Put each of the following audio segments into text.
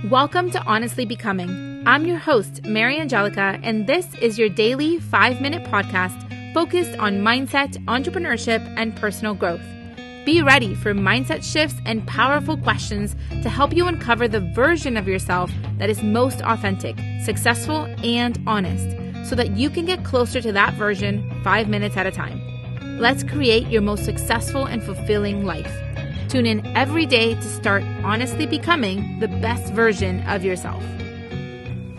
Welcome to Honestly Becoming. I'm your host, Mary Angelica, and this is your daily 5-minute podcast focused on mindset, entrepreneurship, and personal growth. Be ready for mindset shifts and powerful questions to help you uncover the version of yourself that is most authentic, successful, and honest, so that you can get closer to that version 5 minutes at a time. Let's create your most successful and fulfilling life. Tune in every day to start honestly becoming the best version of yourself.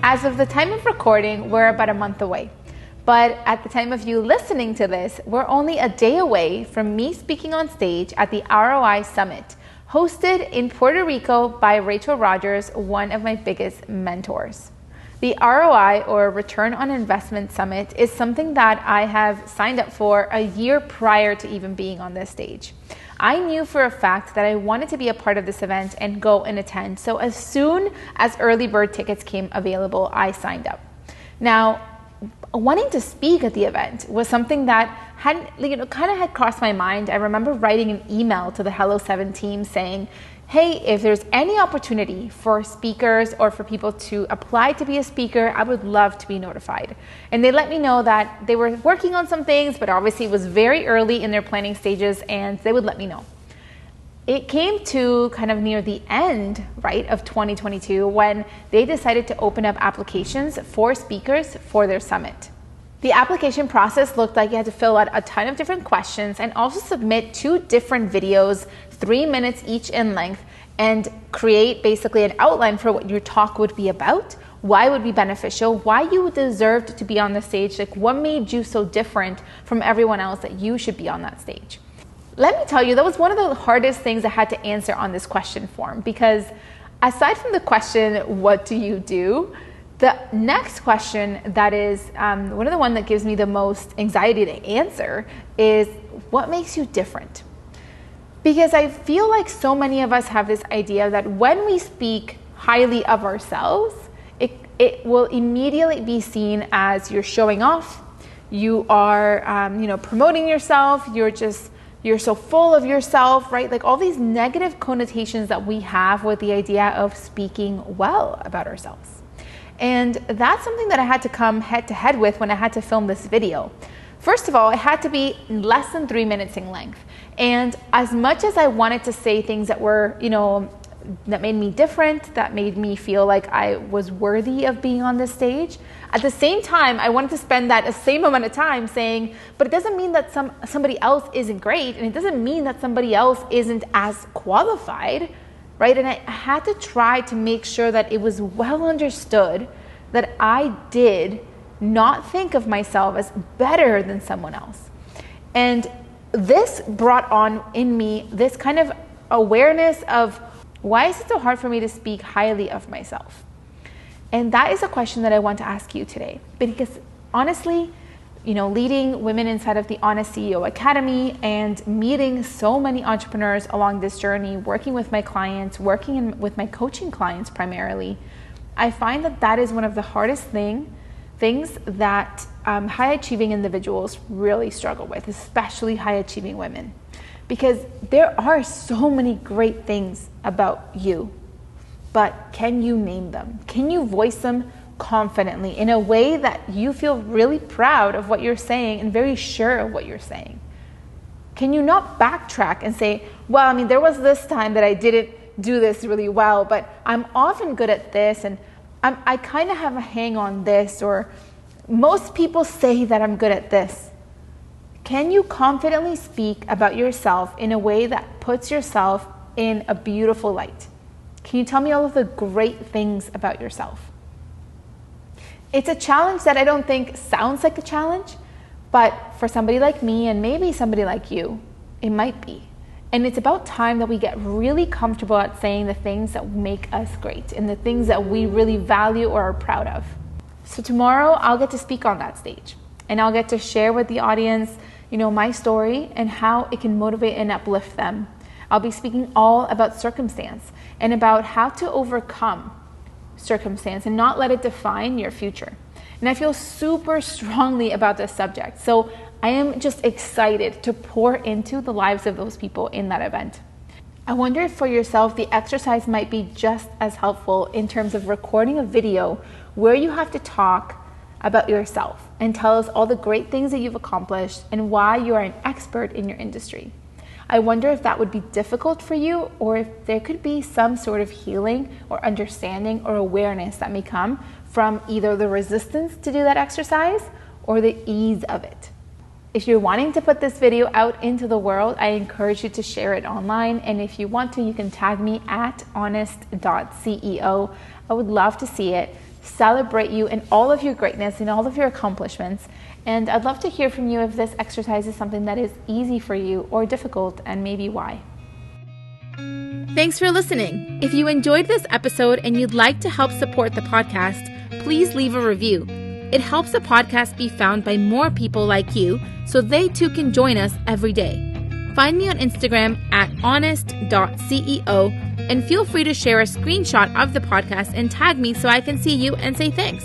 As of the time of recording, we're about a month away. But at the time of you listening to this, we're only a day away from me speaking on stage at the ROI Summit, hosted in Puerto Rico by Rachel Rogers, one of my biggest mentors. The ROI, or Return on Investment Summit, is something that I have signed up for a year prior to even being on this stage. I knew for a fact that I wanted to be a part of this event and go and attend. So as soon as early bird tickets came available, I signed up. Now, wanting to speak at the event was something that had crossed my mind. I remember writing an email to the Hello 7 team saying, hey, if there's any opportunity for speakers or for people to apply to be a speaker, I would love to be notified. And they let me know that they were working on some things, but obviously it was very early in their planning stages, and they would let me know. It came to kind of near the end, right, of 2022 when they decided to open up applications for speakers for their summit. The application process looked like you had to fill out a ton of different questions and also submit 2 different videos, 3 minutes each in length, and create basically an outline for what your talk would be about, why it would be beneficial, why you deserved to be on the stage, like what made you so different from everyone else that you should be on that stage. Let me tell you, that was one of the hardest things I had to answer on this question form, because aside from the question, what do you do? The next question that is one of the one that gives me the most anxiety to answer is, what makes you different? Because I feel like so many of us have this idea that when we speak highly of ourselves, it will immediately be seen as you're showing off, you are promoting yourself, you're so full of yourself, right? Like all these negative connotations that we have with the idea of speaking well about ourselves. And that's something that I had to come head to head with when I had to film this video. First of all, it had to be less than 3 minutes in length. And as much as I wanted to say things that were, that made me different, that made me feel like I was worthy of being on this stage, at the same time, I wanted to spend that same amount of time saying, but it doesn't mean that somebody else isn't great, and it doesn't mean that somebody else isn't as qualified, right? And I had to try to make sure that it was well understood that I did not think of myself as better than someone else. And this brought on in me this kind of awareness of, why is it so hard for me to speak highly of myself? And that is a question that I want to ask you today. Because honestly, leading women inside of the Honest CEO Academy and meeting so many entrepreneurs along this journey, working with my clients, with my coaching clients primarily, I find that is one of the hardest things that high-achieving individuals really struggle with, especially high-achieving women. Because there are so many great things about you, but can you name them? Can you voice them confidently in a way that you feel really proud of what you're saying and very sure of what you're saying? Can you not backtrack and say, well, there was this time that I didn't do this really well, but I'm often good at this, and I kind of have a hang on this, or most people say that I'm good at this. Can you confidently speak about yourself in a way that puts yourself in a beautiful light? Can you tell me all of the great things about yourself? It's a challenge that I don't think sounds like a challenge, but for somebody like me and maybe somebody like you, it might be. And it's about time that we get really comfortable at saying the things that make us great and the things that we really value or are proud of. So tomorrow I'll get to speak on that stage, and I'll get to share with the audience, my story and how it can motivate and uplift them. I'll be speaking all about circumstance and about how to overcome circumstance and not let it define your future. And I feel super strongly about this subject. So I am just excited to pour into the lives of those people in that event. I wonder if for yourself the exercise might be just as helpful in terms of recording a video where you have to talk about yourself and tell us all the great things that you've accomplished and why you are an expert in your industry. I wonder if that would be difficult for you, or if there could be some sort of healing or understanding or awareness that may come from either the resistance to do that exercise or the ease of it. If you're wanting to put this video out into the world, I encourage you to share it online. And if you want to, you can tag me at honest.ceo. I would love to see it, celebrate you and all of your greatness and all of your accomplishments. And I'd love to hear from you if this exercise is something that is easy for you or difficult, and maybe why. Thanks for listening. If you enjoyed this episode and you'd like to help support the podcast, please leave a review. It helps the podcast be found by more people like you so they too can join us every day. Find me on Instagram at honest.ceo and feel free to share a screenshot of the podcast and tag me so I can see you and say thanks.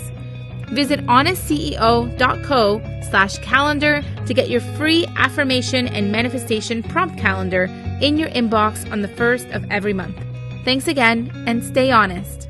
Visit honestceo.co/calendar to get your free affirmation and manifestation prompt calendar in your inbox on the 1st of every month. Thanks again, and stay honest.